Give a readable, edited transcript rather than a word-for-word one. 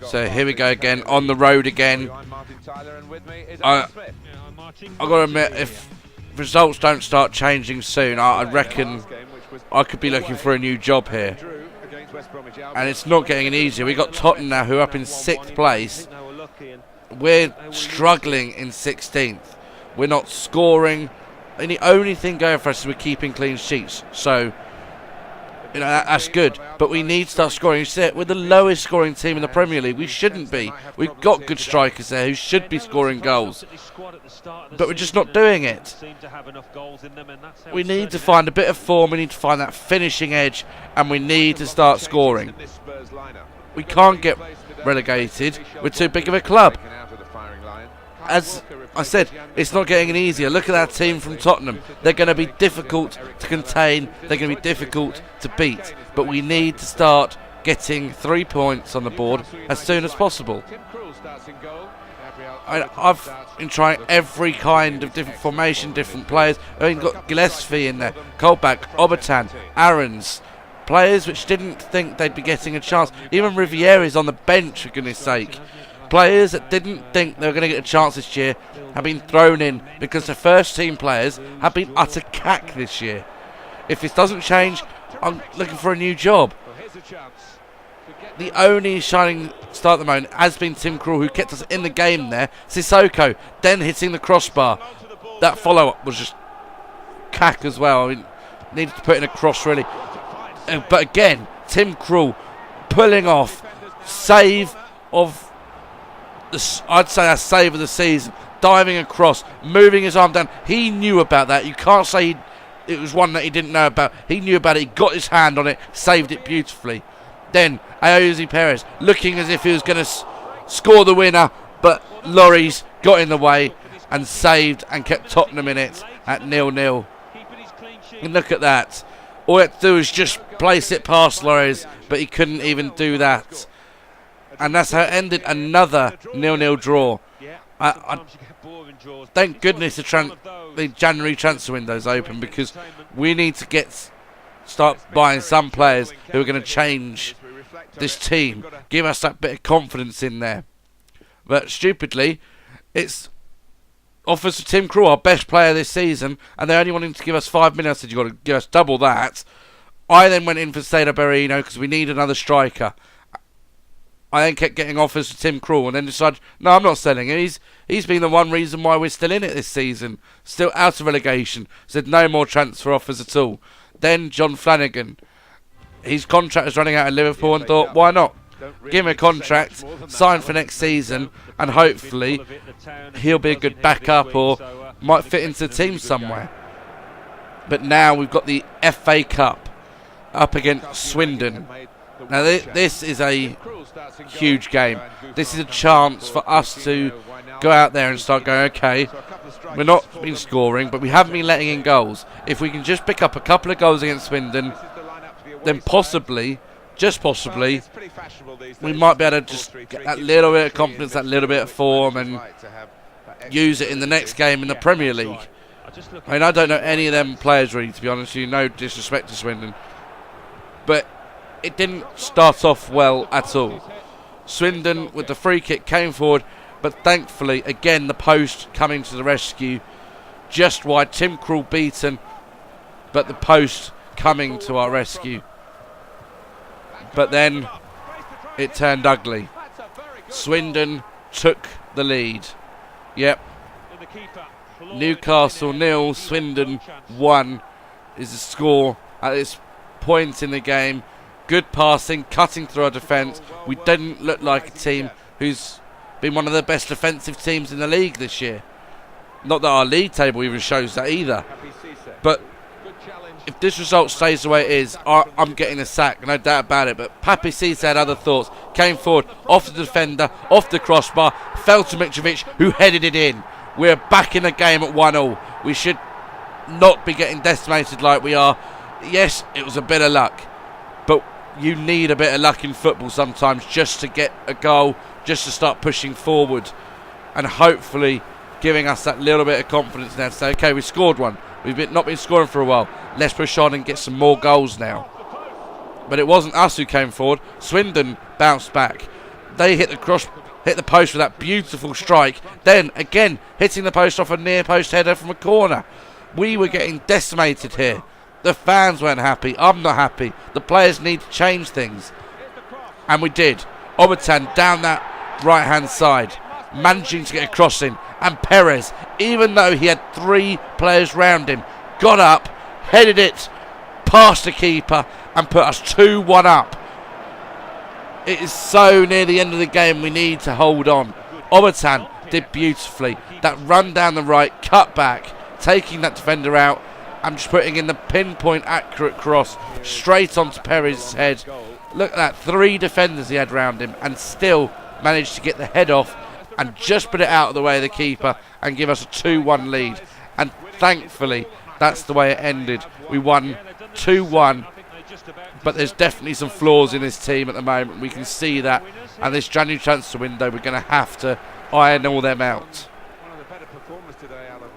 So here we go again, on the road again. I've got to admit, if results don't start changing soon, I reckon I could be looking for a new job here. And it's not getting any easier. We got Tottenham now, who are up in 6th place. We're struggling in 16th. We're not scoring. And the only thing going for us is we're keeping clean sheets. So, you know, that's good. But we need to start scoring. We're the lowest scoring team in the Premier League. We shouldn't be. We've got good strikers there who should be scoring goals. But we're just not doing it. We need to find a bit of form. We need to find that finishing edge. And we need to start scoring. We can't get relegated. We're too big of a club. As I said, it's not getting any easier. Look at that team from Tottenham. They're going to be difficult to contain. They're going to be difficult to beat. But we need to start getting 3 points on the board as soon as possible. I've been trying every kind of different formation, different players. I've even got Gillespie in there, Colback, Obertan, Aarons. Players which didn't think they'd be getting a chance. Even Riviera's on the bench, for goodness sake. Players that didn't think they were going to get a chance this year have been thrown in because the first team players have been utter cack this year. If this doesn't change, I'm looking for a new job. The only shining star at the moment has been Tim Krul, who kept us in the game there. Sissoko then hitting the crossbar. That follow-up was just cack as well. I mean, needed to put in a cross really. But again, Tim Krul pulling off save of I'd say a save of the season, diving across, moving his arm down. He knew about that. You can't say it was one that he didn't know about. He knew about it. He got his hand on it, saved it beautifully. Then Ayoze Perez looking as if he was going to score the winner, but Lloris got in the way and saved and kept Tottenham in it at 0-0. And look at that. All he had to do was just place it past Lloris, but he couldn't even do that. And that's how it ended, another 0-0 draw. Thank goodness the January transfer window's open, because we need to start buying some players who are going to change this team, give us that bit of confidence in there. But stupidly, it's offers for Tim Krul, our best player this season, and they're only wanting to give us 5 million. I said, you've got to give us double that. I then went in for Cesar Berrino because we need another striker. I then kept getting offers for Tim Krul and then decided, no, I'm not selling him. He's been the one reason why we're still in it this season. Still out of relegation. Said no more transfer offers at all. Then John Flanagan. His contract was running out at Liverpool and thought, why not? Give him a contract, sign for next season, and hopefully he'll be a good backup or might fit into the team somewhere. But now we've got the FA Cup up against Swindon. Now this is a huge game. This is a chance for us to go out there and start going, okay, we're not been scoring, but we haven't been letting in goals. If we can just pick up a couple of goals against Swindon, then possibly, just possibly, we might be able to just get that little bit of confidence, that little bit of form, and use it in the next game in the Premier League. I mean, I don't know any of them players really, to be honest with you. No disrespect to Swindon, but it didn't start off well at all. Swindon with the free kick came forward, but thankfully again the post coming to the rescue, just wide. Tim Krul beaten, but the post coming to our rescue. But then it turned ugly. Swindon took the lead. Yep. Newcastle 0, Swindon 1 is the score at this point in the game. Good passing, cutting through our defence. We didn't look like a team who's been one of the best defensive teams in the league this year. Not that our league table even shows that either. But if this result stays the way it is, I'm getting a sack, no doubt about it. But Papi Cisse had other thoughts. Came forward, off the defender, off the crossbar, fell to Mitrovic, who headed it in. We're back in the game at 1-0. We should not be getting decimated like we are. Yes, it was a bit of luck, but you need a bit of luck in football sometimes just to get a goal, just to start pushing forward, and hopefully giving us that little bit of confidence now to say, okay, we scored one. We've not been scoring for a while. Let's push on and get some more goals now. But it wasn't us who came forward. Swindon bounced back. They hit the post with that beautiful strike. Then again hitting the post off a near post header from a corner. We were getting decimated here. The fans weren't happy. I'm not happy. The players need to change things, and we did. Obertan down that right hand side, managing to get a cross in, and Perez, even though he had 3 players round him, got up, headed it past the keeper and put us 2-1 up. It is so near the end of the game, we need to hold on. Obertan did beautifully. That run down the right, cut back, taking that defender out and just putting in the pinpoint accurate cross straight onto Perez's head. Look at that, 3 defenders he had round him and still managed to get the head off and just put it out of the way of the keeper and give us a 2-1 lead. And thankfully, that's the way it ended. We won 2-1, but there's definitely some flaws in this team at the moment. We can see that, and this January transfer window, we're going to have to iron all them out. One of the better performers today, Alan.